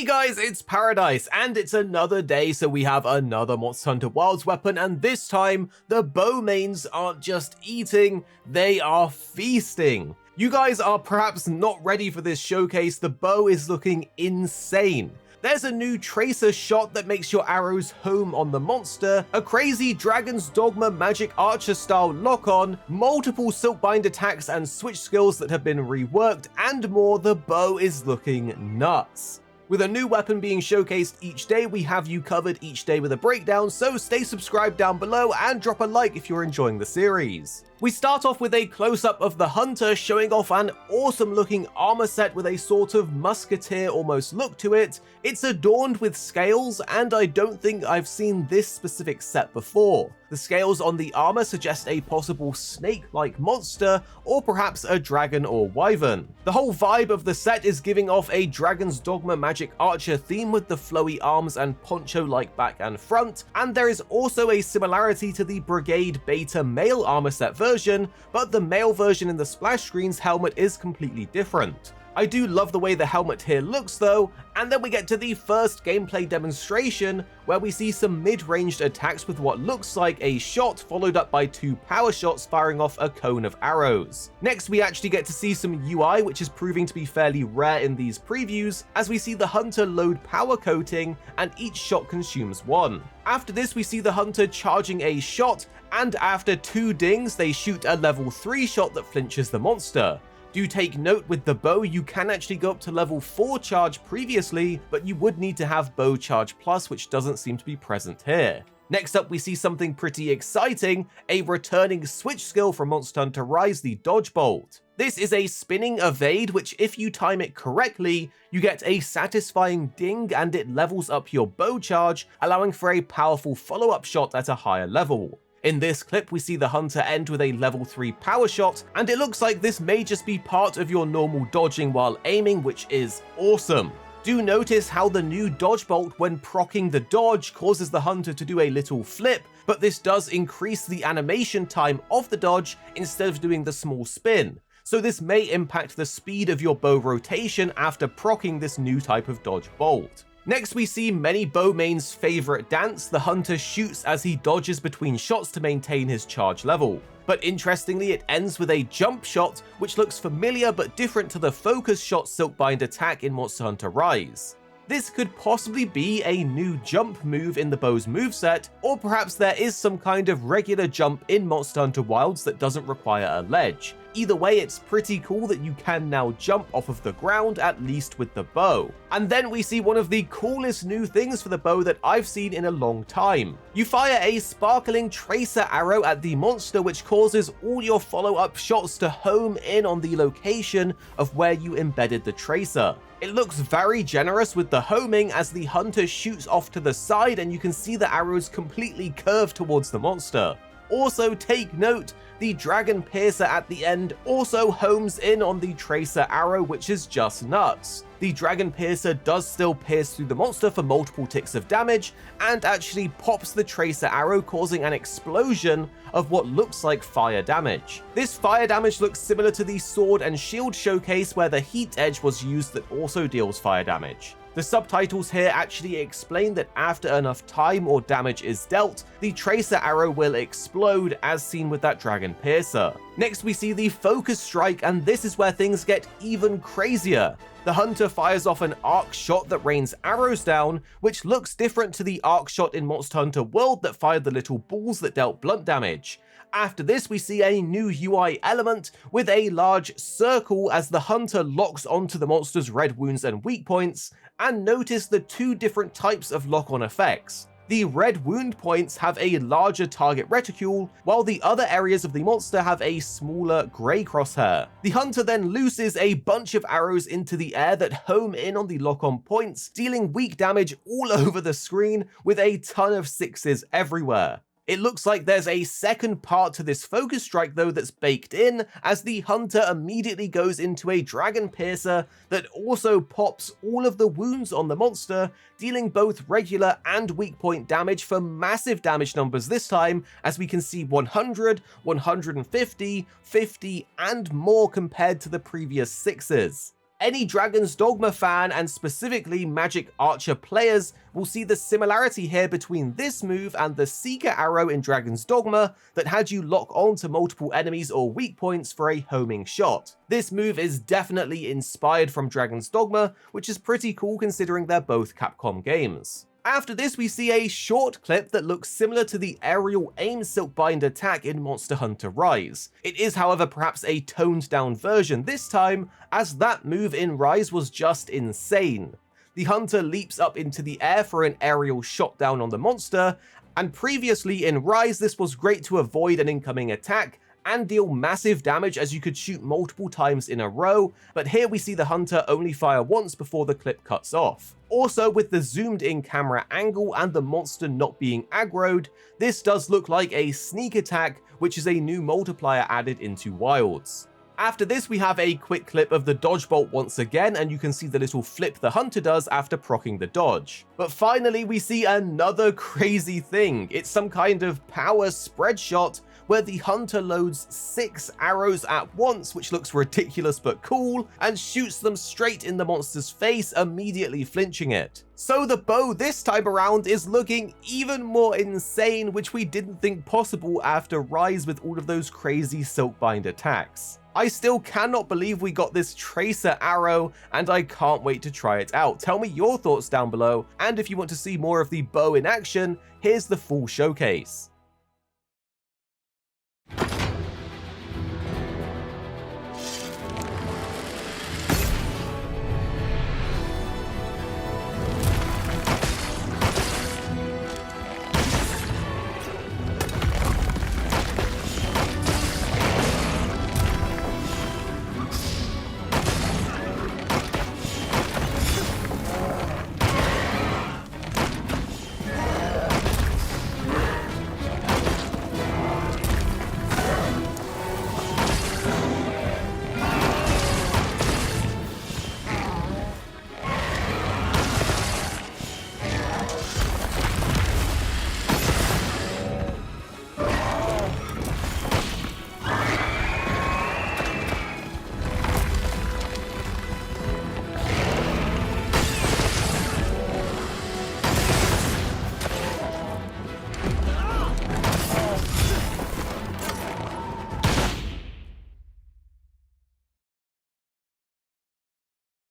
Hey guys, it's Paradise, and it's another day, so we have another Monster Hunter Wilds weapon, and this time, the bow mains aren't just eating, they are feasting. You guys are perhaps not ready for this showcase. The bow is looking insane. There's a new tracer shot that makes your arrows home on the monster, a crazy Dragon's Dogma magic archer style lock-on, multiple silkbind attacks and switch skills that have been reworked, and more. The bow is looking nuts. With a new weapon being showcased each day, we have you covered each day with a breakdown, so stay subscribed down below and drop a like if you're enjoying the series. We start off with a close-up of the hunter showing off an awesome looking armor set with a sort of musketeer almost look to it. It's adorned with scales, and I don't think I've seen this specific set before. The scales on the armor suggest a possible snake-like monster, or perhaps a dragon or wyvern. The whole vibe of the set is giving off a Dragon's Dogma magic archer theme with the flowy arms and poncho-like back and front, and there is also a similarity to the Brigade Beta male armor set version, but the male version in the splash screen's helmet is completely different. I do love the way the helmet here looks though, and then we get to the first gameplay demonstration where we see some mid-ranged attacks with what looks like a shot followed up by two power shots firing off a cone of arrows. Next we actually get to see some UI, which is proving to be fairly rare in these previews, as we see the hunter load power coating and each shot consumes one. After this we see the hunter charging a shot, and after two dings they shoot a level 3 shot that flinches the monster. Do take note, with the bow you can actually go up to level 4 charge previously, but you would need to have bow charge plus, which doesn't seem to be present here. Next up we see something pretty exciting, a returning switch skill from Monster Hunter Rise, the dodge bolt. This is a spinning evade, which if you time it correctly, you get a satisfying ding and it levels up your bow charge, allowing for a powerful follow-up shot at a higher level. In this clip, we see the hunter end with a level 3 power shot, and it looks like this may just be part of your normal dodging while aiming, which is awesome. Do notice how the new dodge bolt, when proccing the dodge, causes the hunter to do a little flip, but this does increase the animation time of the dodge instead of doing the small spin. So this may impact the speed of your bow rotation after proccing this new type of dodge bolt. Next we see many bow mains' favorite dance. The hunter shoots as he dodges between shots to maintain his charge level. But interestingly, it ends with a jump shot, which looks familiar but different to the focus shot silkbind attack in Monster Hunter Rise. This could possibly be a new jump move in the bow's moveset, or perhaps there is some kind of regular jump in Monster Hunter Wilds that doesn't require a ledge. Either way, it's pretty cool that you can now jump off of the ground, at least with the bow. And then we see one of the coolest new things for the bow that I've seen in a long time. You fire a sparkling tracer arrow at the monster, which causes all your follow-up shots to home in on the location of where you embedded the tracer. It looks very generous with the homing as the hunter shoots off to the side and you can see the arrows completely curve towards the monster. Also take note, the Dragon Piercer at the end also homes in on the tracer arrow, which is just nuts. The Dragon Piercer does still pierce through the monster for multiple ticks of damage, and actually pops the tracer arrow, causing an explosion of what looks like fire damage. This fire damage looks similar to the Sword and Shield showcase where the Heat Edge was used that also deals fire damage. The subtitles here actually explain that after enough time or damage is dealt, the tracer arrow will explode, as seen with that Dragon Piercer. Next we see the Focus Strike, and this is where things get even crazier. The hunter fires off an arc shot that rains arrows down, which looks different to the arc shot in Monster Hunter World that fired the little balls that dealt blunt damage. After this, we see a new UI element with a large circle as the hunter locks onto the monster's red wounds and weak points, and notice the two different types of lock-on effects. The red wound points have a larger target reticule, while the other areas of the monster have a smaller grey crosshair. The hunter then looses a bunch of arrows into the air that home in on the lock-on points, dealing weak damage all over the screen with a ton of sixes everywhere. It looks like there's a second part to this focus strike though that's baked in, as the hunter immediately goes into a Dragon Piercer that also pops all of the wounds on the monster, dealing both regular and weak point damage for massive damage numbers this time, as we can see 100, 150, 50, and more compared to the previous sixes. Any Dragon's Dogma fan, and specifically Magic Archer players, will see the similarity here between this move and the Seeker Arrow in Dragon's Dogma that had you lock on to multiple enemies or weak points for a homing shot. This move is definitely inspired from Dragon's Dogma, which is pretty cool considering they're both Capcom games. After this, we see a short clip that looks similar to the aerial aim Silkbind attack in Monster Hunter Rise. It is, however, perhaps a toned down version this time, as that move in Rise was just insane. The hunter leaps up into the air for an aerial shot down on the monster, and previously in Rise this was great to avoid an incoming attack and deal massive damage as you could shoot multiple times in a row, but here we see the hunter only fire once before the clip cuts off. Also, with the zoomed in camera angle and the monster not being aggroed, this does look like a sneak attack, which is a new multiplier added into Wilds. After this, we have a quick clip of the dodge bolt once again, and you can see the little flip the hunter does after proccing the dodge. But finally, we see another crazy thing. It's some kind of power spread shot where the hunter loads 6 arrows at once, which looks ridiculous but cool, and shoots them straight in the monster's face, immediately flinching it. So the bow this time around is looking even more insane, which we didn't think possible after Rise with all of those crazy Silkbind attacks. I still cannot believe we got this Tracer arrow, and I can't wait to try it out. Tell me your thoughts down below, and if you want to see more of the bow in action, here's the full showcase.